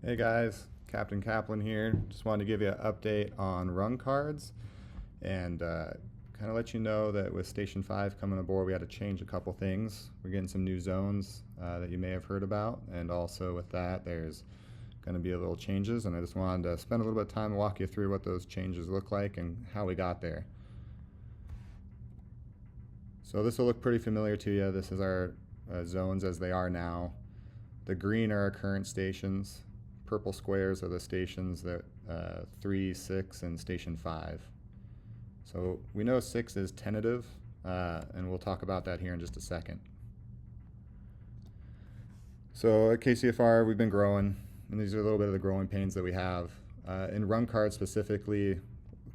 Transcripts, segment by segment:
Hey guys, Captain Kaplan here. Just wanted to give you an update on run cards and kind of let you know that with Station 5 coming aboard, we had to change a couple things. We're getting some new zones that you may have heard about, and also with that, there's going to be a little changes, and I just wanted to spend a little bit of time to walk you through what those changes look like and how we got there. So this will look pretty familiar to you. This is our zones as they are now. The green are our current stations. Purple squares are the stations that 3, 6, and Station 5. So we know 6 is tentative, and we'll talk about that here in just a second. So at KCFR, we've been growing, and these are a little bit of the growing pains that we have. In run cards specifically, a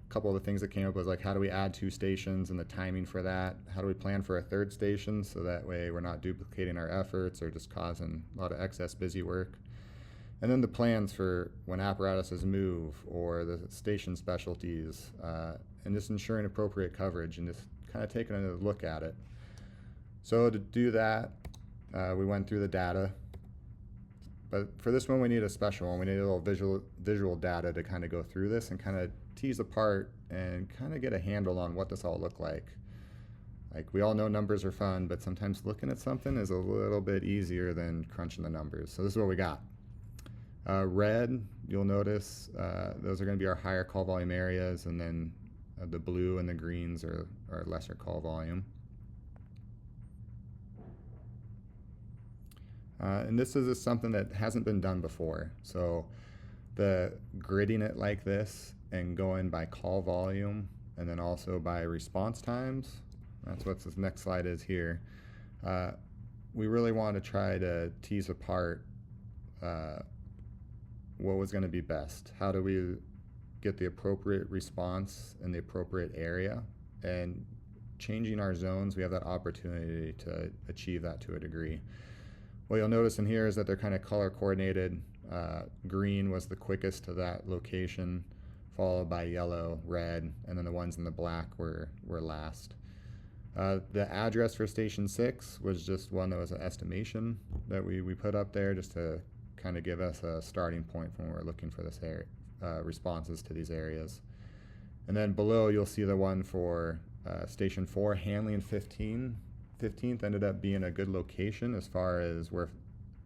couple of the things that came up was like, how do we add 2 stations and the timing for that? How do we plan for a 3rd station so that way we're not duplicating our efforts or just causing a lot of excess busy work? And then the plans for when apparatuses move or the station specialties, and just ensuring appropriate coverage and just kind of taking a look at it. So to do that, we went through the data. But for this one, we need a special one. We need a little visual data to kind of go through this and kind of tease apart and kind of get a handle on what this all looked like. Like, we all know numbers are fun, but sometimes looking at something is a little bit easier than crunching the numbers. So this is what we got. Red, you'll notice those are going to be our higher call volume areas, and then the blue and the greens are lesser call volume. And this is something that hasn't been done before. So the gridding it like this and going by call volume and then also by response times, that's what this next slide is here. We really want to try to tease apart what was going to be best. How do we get the appropriate response in the appropriate area? And changing our zones, we have that opportunity to achieve that to a degree. What you'll notice in here is that they're kind of color coordinated. Green was the quickest to that location, followed by yellow, red, and then the ones in the black were last. The address for Station 6 was just one that was an estimation that we put up there just to kind of give us a starting point when we're looking for this area, responses to these areas. And then below you'll see the one for Station 4, Hanley and 15th ended up being a good location as far as where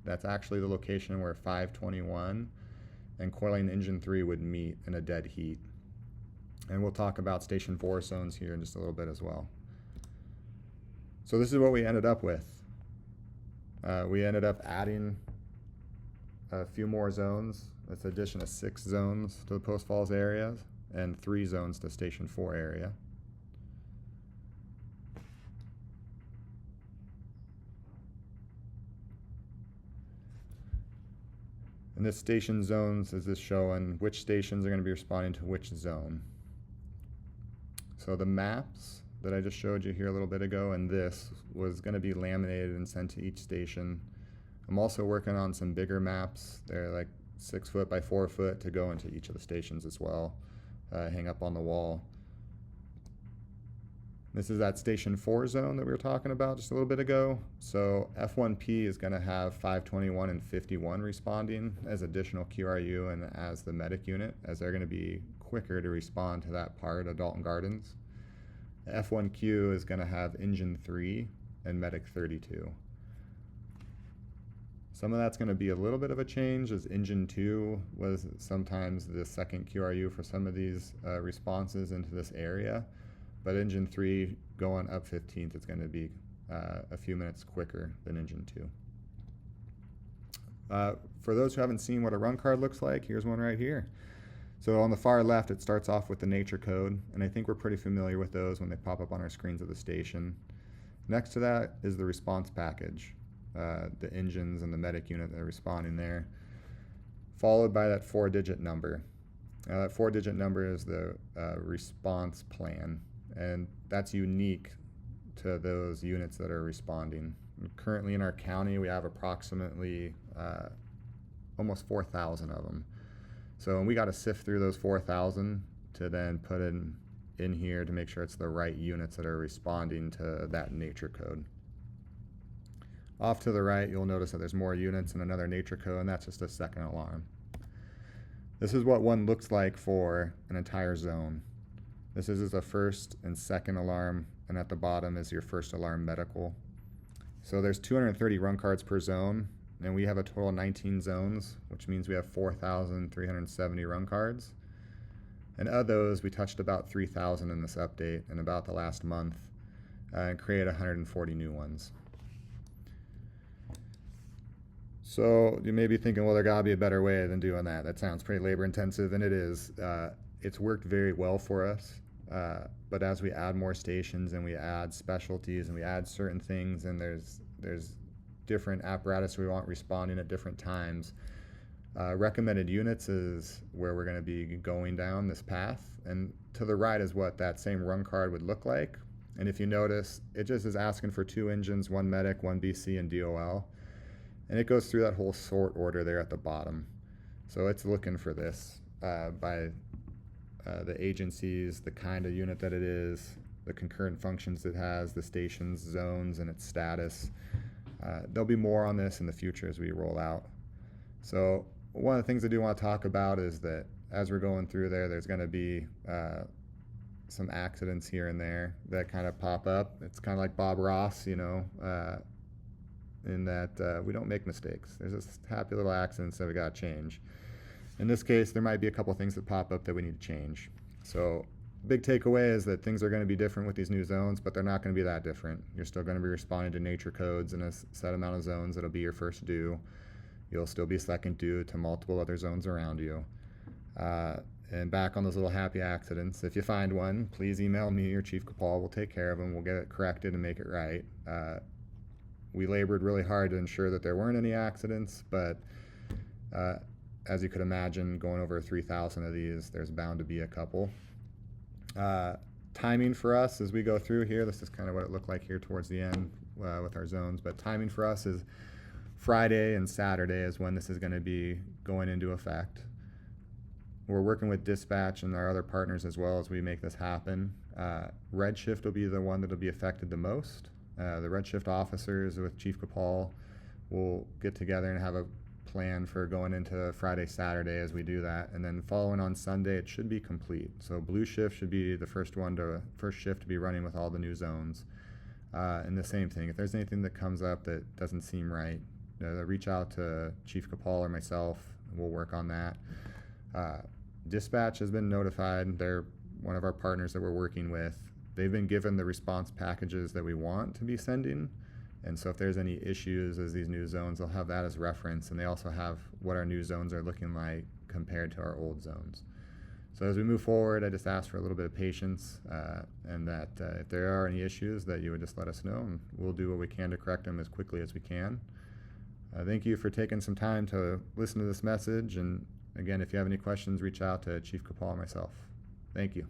that's actually the location where 521 and coiling engine 3 would meet in a dead heat. And we'll talk about Station 4 zones here in just a little bit as well. So this is what we ended up with. We ended up adding a few more zones. That's an addition of 6 zones to the Post Falls area and 3 zones to Station 4 area. And this station zones is just showing which stations are going to be responding to which zone. So the maps that I just showed you here a little bit ago and this was going to be laminated and sent to each station. I'm also working on some bigger maps. They're like 6 foot by 4 foot to go into each of the stations as well, hang up on the wall. This is that Station 4 zone that we were talking about just a little bit ago. So F1P is going to have 521 and 51 responding as additional QRU and as the medic unit, as they're going to be quicker to respond to that part of Dalton Gardens. F1Q is going to have Engine 3 and Medic 32. Some of that's going to be a little bit of a change, as Engine 2 was sometimes the second QRU for some of these responses into this area. But Engine 3 going up 15th is going to be a few minutes quicker than Engine 2. For those who haven't seen what a run card looks like, here's one right here. So on the far left, it starts off with the nature code, and I think we're pretty familiar with those when they pop up on our screens at the station. Next to that is the response package. The engines and the medic unit that are responding there, followed by that 4-digit number. That 4-digit number is the response plan, and that's unique to those units that are responding. Currently in our county, we have approximately almost 4,000 of them. So we got to sift through those 4,000 to then put in here to make sure it's the right units that are responding to that nature code. Off to the right, you'll notice that there's more units and another nature code, and that's just a second alarm. This is what one looks like for an entire zone. This is a first and second alarm, and at the bottom is your first alarm medical. So there's 230 run cards per zone, and we have a total of 19 zones, which means we have 4,370 run cards. And of those, we touched about 3,000 in this update in about the last month, and created 140 new ones. So you may be thinking, well, there gotta be a better way than doing that. That sounds pretty labor intensive, and it is. It's worked very well for us. But as we add more stations and we add specialties and we add certain things, and there's different apparatus we want responding at different times, recommended units is where we're going to be going down this path. And to the right is what that same run card would look like. And if you notice, it just is asking for 2 engines, 1 medic, 1 BC, and DOL. And it goes through that whole sort order there at the bottom. So it's looking for this by the agencies, the kind of unit that it is, the concurrent functions it has, the stations, zones, and its status. There'll be more on this in the future as we roll out. So one of the things I do want to talk about is that as we're going through there, there's going to be some accidents here and there that kind of pop up. It's kind of like Bob Ross, you know, in that we don't make mistakes. There's just happy little accidents that we got to change. In this case, there might be a couple things that pop up that we need to change. So big takeaway is that things are going to be different with these new zones, but they're not going to be that different. You're still going to be responding to nature codes in a set amount of zones. That'll be your first due. You'll still be second due to multiple other zones around you. And back on those little happy accidents, if you find one, please email me or Chief Capal. We'll take care of them. We'll get it corrected and make it right. We labored really hard to ensure that there weren't any accidents, but as you could imagine, going over 3,000 of these, there's bound to be a couple. Timing for us as we go through here, this is kind of what it looked like here towards the end with our zones, but timing for us is Friday and Saturday is when this is going to be going into effect. We're working with dispatch and our other partners as well as we make this happen. Redshift will be the one that will be affected the most. The Redshift officers with Chief Capal will get together and have a plan for going into Friday, Saturday as we do that, and then following on Sunday it should be complete. So Blue Shift should be the first shift to be running with all the new zones. And the same thing, if there's anything that comes up that doesn't seem right, reach out to Chief Capal or myself, and we'll work on that. Dispatch has been notified. They're one of our partners that we're working with. They've been given the response packages that we want to be sending. And so if there's any issues as these new zones, they'll have that as reference. And they also have what our new zones are looking like compared to our old zones. So as we move forward, I just ask for a little bit of patience and that if there are any issues that you would just let us know, and we'll do what we can to correct them as quickly as we can. Thank you for taking some time to listen to this message. And again, if you have any questions, reach out to Chief Capal or myself. Thank you.